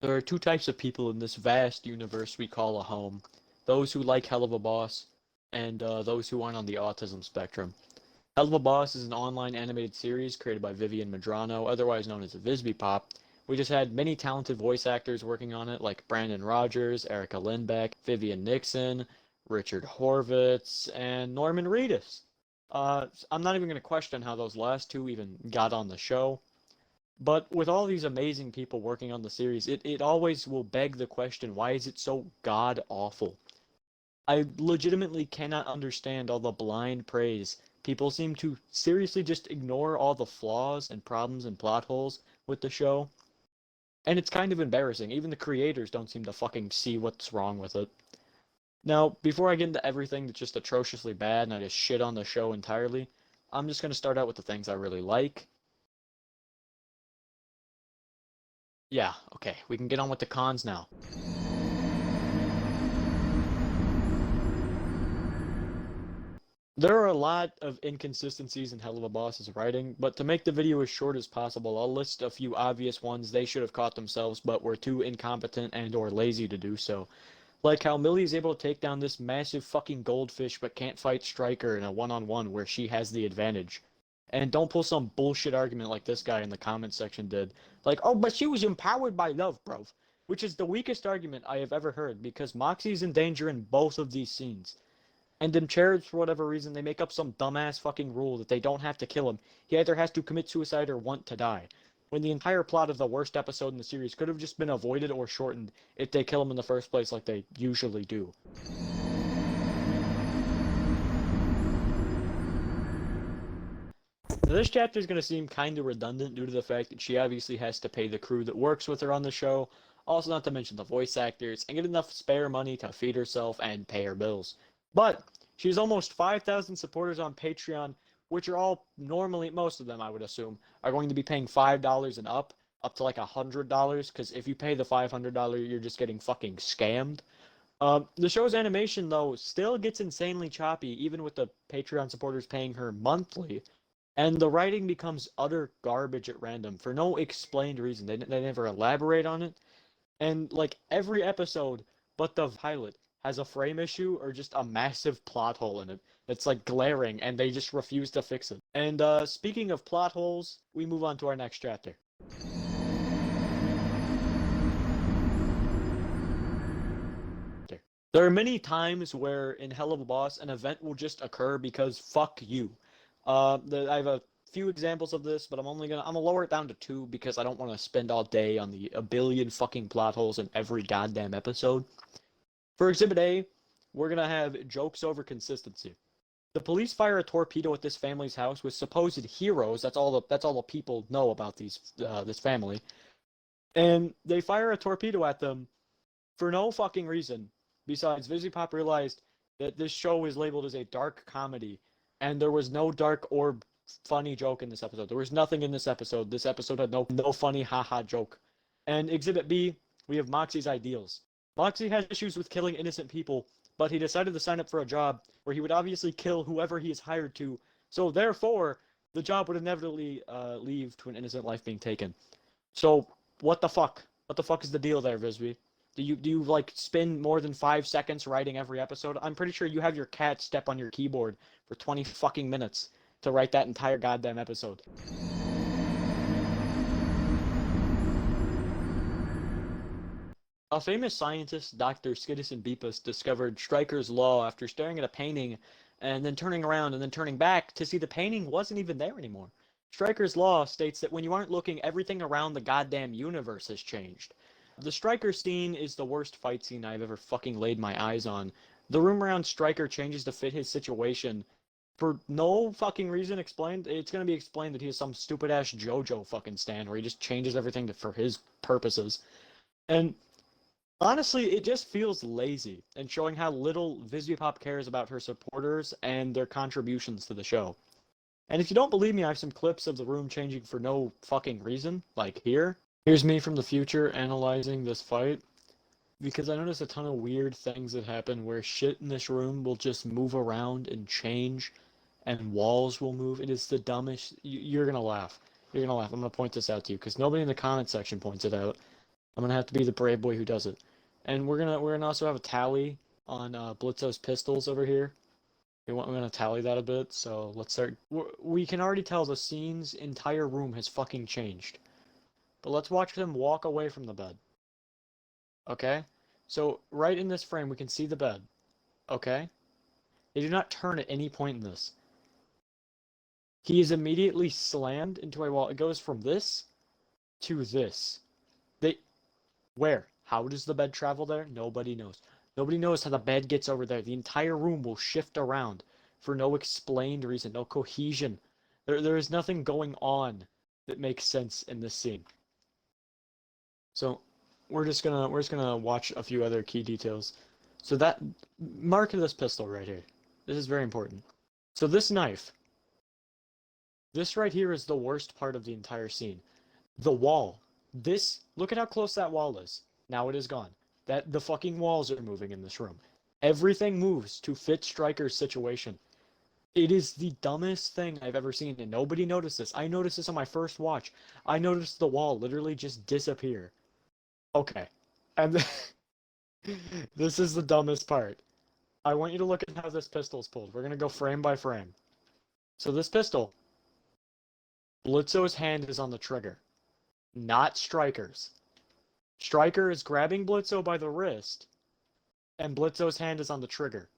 There are two types of people in this vast universe we call a home. Those who like Helluva Boss, and those who aren't on the autism spectrum. Helluva Boss is an online animated series created by Vivian Medrano, otherwise known as Visby Pop. We just had many talented voice actors working on it, like Brandon Rogers, Erica Lindbeck, Vivian Nixon, Richard Horvitz, and Norman Reedus. I'm not even going to question how those last two even got on the show. But with all these amazing people working on the series, it always will beg the question, why is it so god awful? I legitimately cannot understand all the blind praise. People seem to seriously just ignore all the flaws and problems and plot holes with the show. And it's kind of embarrassing. Even the creators don't seem to fucking see what's wrong with it. Now, before I get into everything that's just atrociously bad and I just shit on the show entirely, I'm just going to start out with the things I really like. Yeah, okay, we can get on with the cons now. There are a lot of inconsistencies in Helluva Boss's writing, but to make the video as short as possible, I'll list a few obvious ones they should have caught themselves but were too incompetent and or lazy to do so. Like how Millie is able to take down this massive fucking goldfish but can't fight Stryker in a one-on-one where she has the advantage. And don't pull some bullshit argument like this guy in the comment section did. Like, oh, but she was empowered by love, bro. Which is the weakest argument I have ever heard, because Moxie's in danger in both of these scenes. And in Cherubs, for whatever reason, they make up some dumbass fucking rule that they don't have to kill him. He either has to commit suicide or want to die. When the entire plot of the worst episode in the series could have just been avoided or shortened if they kill him in the first place like they usually do. This chapter is going to seem kind of redundant due to the fact that she obviously has to pay the crew that works with her on the show, also not to mention the voice actors, and get enough spare money to feed herself and pay her bills. But she has almost 5,000 supporters on Patreon, which are all normally, most of them I would assume, are going to be paying $5 and up to like $100, because if you pay the $500, you're just getting fucking scammed. The show's animation, though, still gets insanely choppy, even with the Patreon supporters paying her monthly. And the writing becomes utter garbage at random for no explained reason. They never elaborate on it. And like every episode but the pilot has a frame issue or just a massive plot hole in it. It's like glaring and they just refuse to fix it. And speaking of plot holes, we move on to our next chapter. There are many times where in Helluva Boss an event will just occur because fuck you. I have a few examples of this, but I'm gonna lower it down to two because I don't want to spend all day on a billion fucking plot holes in every goddamn episode. For Exhibit A, we're gonna have jokes over consistency. The police fire a torpedo at this family's house with supposed heroes. That's all the people know about this family, and they fire a torpedo at them for no fucking reason. Besides, VisiPop realized that this show is labeled as a dark comedy, and there was no dark or funny joke in this episode. There was nothing in this episode. This episode had no funny haha joke. And Exhibit B, we have Moxie's ideals. Moxie has issues with killing innocent people, but he decided to sign up for a job where he would obviously kill whoever he is hired to, so therefore, the job would inevitably lead to an innocent life being taken. So, what the fuck? What the fuck is the deal there, Visby? Do you like spend more than 5 seconds writing every episode? I'm pretty sure you have your cat step on your keyboard for 20 fucking minutes to write that entire goddamn episode. A famous scientist, Dr. Skidison Beepus, discovered Stryker's law after staring at a painting and then turning around and then turning back to see the painting wasn't even there anymore. Stryker's law states that when you aren't looking, everything around the goddamn universe has changed. The Stryker scene is the worst fight scene I've ever fucking laid my eyes on. The room around Stryker changes to fit his situation. For no fucking reason explained, it's gonna be explained that he has some stupid ass JoJo fucking stand where he just changes everything for his purposes. And honestly, it just feels lazy and showing how little VisbyPop cares about her supporters and their contributions to the show. And if you don't believe me, I have some clips of the room changing for no fucking reason, like here. Here's me from the future analyzing this fight, because I noticed a ton of weird things that happen where shit in this room will just move around and change, and walls will move. It is the dumbest. You're gonna laugh. You're gonna laugh. I'm gonna point this out to you, because nobody in the comment section points it out. I'm gonna have to be the brave boy who does it. And we're gonna also have a tally on Blitzo's pistols over here. We're gonna tally that a bit. So let's start. We can already tell the scene's entire room has fucking changed. But let's watch them walk away from the bed. Okay? So right in this frame, we can see the bed. Okay? They do not turn at any point in this. He is immediately slammed into a wall. It goes from this to this. Where? How does the bed travel there? Nobody knows. Nobody knows how the bed gets over there. The entire room will shift around for no explained reason, no cohesion. There is nothing going on that makes sense in this scene. So we're just gonna watch a few other key details. So that mark this pistol right here. This is very important. So this knife. This right here is the worst part of the entire scene. The wall. Look at how close that wall is. Now it is gone. The fucking walls are moving in this room. Everything moves to fit Stryker's situation. It is the dumbest thing I've ever seen, and nobody noticed this. I noticed this on my first watch. I noticed the wall literally just disappear. Okay. And this is the dumbest part. I want you to look at how this pistol's pulled. We're gonna go frame by frame. So this pistol, Blitzo's hand is on the trigger, not Stryker's. Stryker is grabbing Blitzo by the wrist, and Blitzo's hand is on the trigger.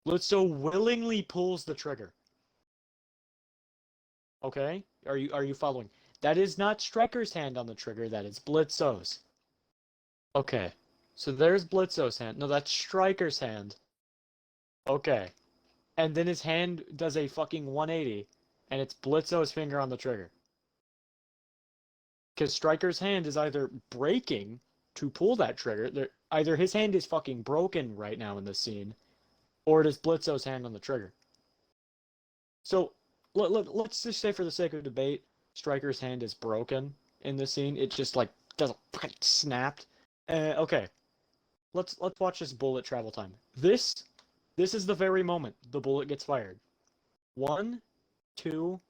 Blitzo willingly pulls the trigger. Okay? Are you following? That is not Stryker's hand on the trigger, that is Blitzo's. Okay. So there's Blitzo's hand. No, that's Stryker's hand. Okay. And then his hand does a fucking 180, and it's Blitzo's finger on the trigger. Because Stryker's hand is either breaking to pull that trigger. Either his hand is fucking broken right now in this scene, or it is Blitzo's hand on the trigger. So let's just say, for the sake of debate, Stryker's hand is broken in this scene. It just like doesn't fucking snapped. Okay, let's watch this bullet travel time. This is the very moment the bullet gets fired. 1, 2,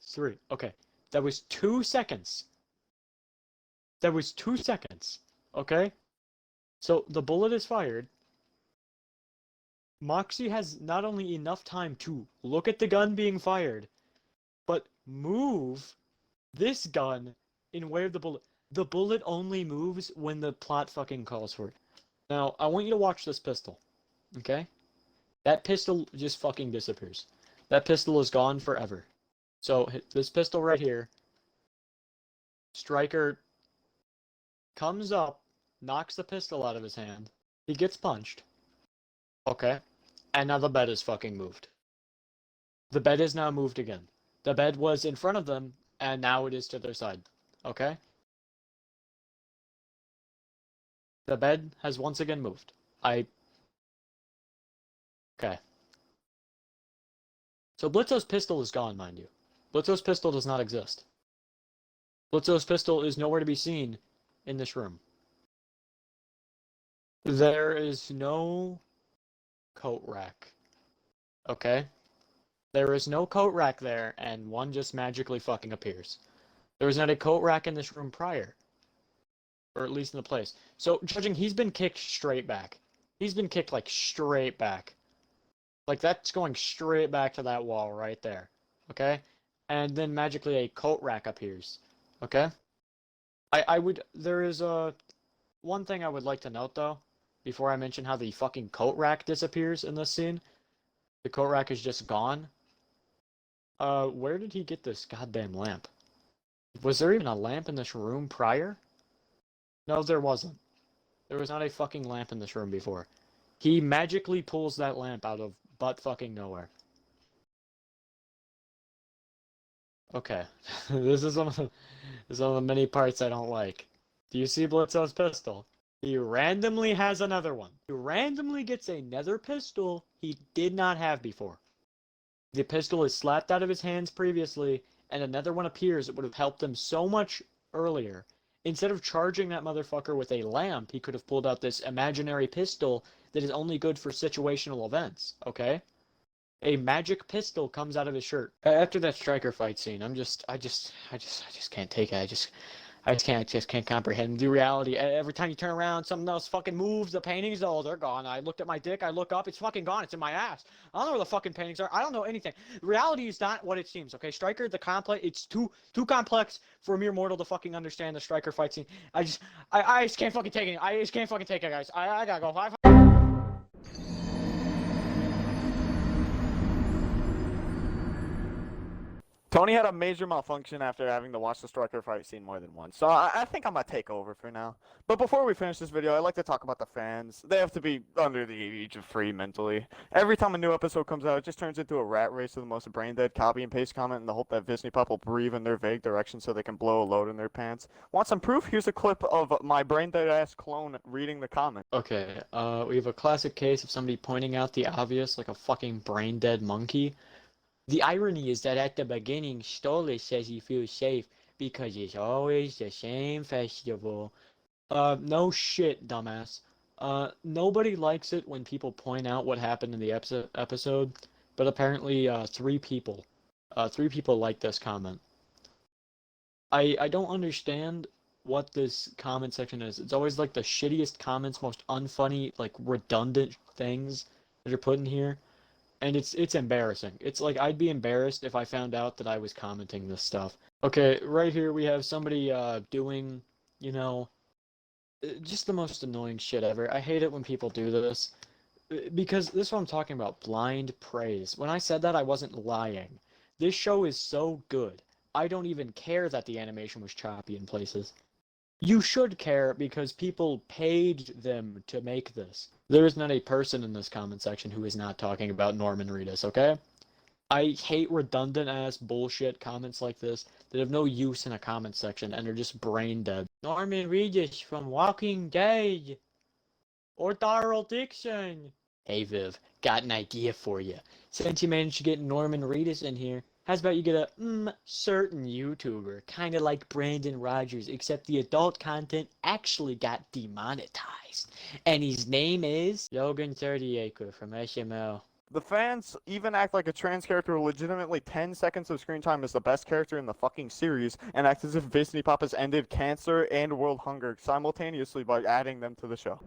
3. Okay, that was 2 seconds. That was 2 seconds. Okay? So the bullet is fired. Moxie has not only enough time to look at the gun being fired, but move this gun in where the bullet... The bullet only moves when the plot fucking calls for it. Now, I want you to watch this pistol. Okay? That pistol just fucking disappears. That pistol is gone forever. So, this pistol right here, Stryker comes up, knocks the pistol out of his hand. He gets punched. Okay. And now the bed is fucking moved. The bed is now moved again. The bed was in front of them, and now it is to their side. Okay? The bed has once again moved. Okay. So Blitzo's pistol is gone, mind you. Blitzo's pistol does not exist. Blitzo's pistol is nowhere to be seen in this room. There is no coat rack. Okay? There is no coat rack there, and one just magically fucking appears. There was not a coat rack in this room prior. Or at least in the place. So, judging, he's been kicked straight back. He's been kicked, like, straight back. Like, that's going straight back to that wall right there. Okay? And then magically a coat rack appears. Okay? There is one thing I would like to note, though, before I mention how the fucking coat rack disappears in this scene. The coat rack is just gone. Where did he get this goddamn lamp? Was there even a lamp in this room prior? No, there wasn't. There was not a fucking lamp in this room before. He magically pulls that lamp out of butt fucking nowhere. Okay. This is one of the many parts I don't like. Do you see Blitzo's pistol? He randomly has another one. He randomly gets another pistol he did not have before. The pistol is slapped out of his hands previously, and another one appears that would have helped him so much earlier. Instead of charging that motherfucker with a lamp, he could have pulled out this imaginary pistol that is only good for situational events, okay? A magic pistol comes out of his shirt. After that Stryker fight scene, I just can't take it. I just can't comprehend the reality. Every time you turn around, something else fucking moves. The paintings, oh, they're gone. I looked at my dick. I look up. It's fucking gone. It's in my ass. I don't know where the fucking paintings are. I don't know anything. Reality is not what it seems. Okay, Stryker, the complex. It's too complex for a mere mortal to fucking understand the Stryker fight scene. I just can't fucking take it. I just can't fucking take it, guys. I gotta go. Tony had a major malfunction after having to watch the Striker fight scene more than once, so I think I'm gonna take over for now. But before we finish this video, I'd like to talk about the fans. They have to be under the age of 3 mentally. Every time a new episode comes out, it just turns into a rat race of the most brain-dead copy and paste comment in the hope that Disney Pop will breathe in their vague direction so they can blow a load in their pants. Want some proof? Here's a clip of my brain-dead ass clone reading the comment. Okay, we have a classic case of somebody pointing out the obvious, like a fucking brain-dead monkey. The irony is that at the beginning, Stolas says he feels safe because it's always the same festival. No shit, dumbass. Nobody likes it when people point out what happened in the episode, but apparently, three people like this comment. I don't understand what this comment section is. It's always like the shittiest comments, most unfunny, like redundant things that are put in here. And it's embarrassing. It's like I'd be embarrassed if I found out that I was commenting this stuff. Okay, right here we have somebody doing, just the most annoying shit ever. I hate it when people do this. Because this is what I'm talking about, blind praise. When I said that, I wasn't lying. This show is so good. I don't even care that the animation was choppy in places. You should care because people paid them to make this. There is not a person in this comment section who is not talking about Norman Reedus, okay? I hate redundant ass bullshit comments like this that have no use in a comment section and are just brain dead. Norman Reedus from Walking Dead. Or Darryl Dixon. Hey Viv, got an idea for you. Since you managed to get Norman Reedus in here, how's about you get a certain YouTuber, kind of like Brandon Rogers, except the adult content actually got demonetized. And his name is Logan 30acre from SML. The fans even act like a trans character legitimately 10 seconds of screen time is the best character in the fucking series, and act as if Disney Pop has ended cancer and world hunger simultaneously by adding them to the show.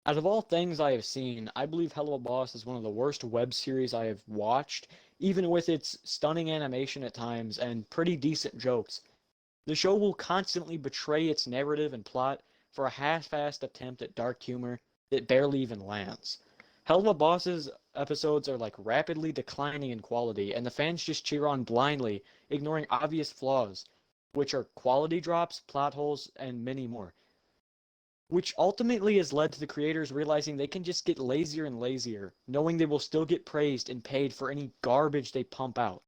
Out of all things I have seen, I believe Helluva Boss is one of the worst web series I have watched, even with its stunning animation at times and pretty decent jokes. The show will constantly betray its narrative and plot for a half-assed attempt at dark humor that barely even lands. Helluva Boss's episodes are like rapidly declining in quality, and the fans just cheer on blindly, ignoring obvious flaws, which are quality drops, plot holes, and many more. Which ultimately has led to the creators realizing they can just get lazier and lazier, knowing they will still get praised and paid for any garbage they pump out.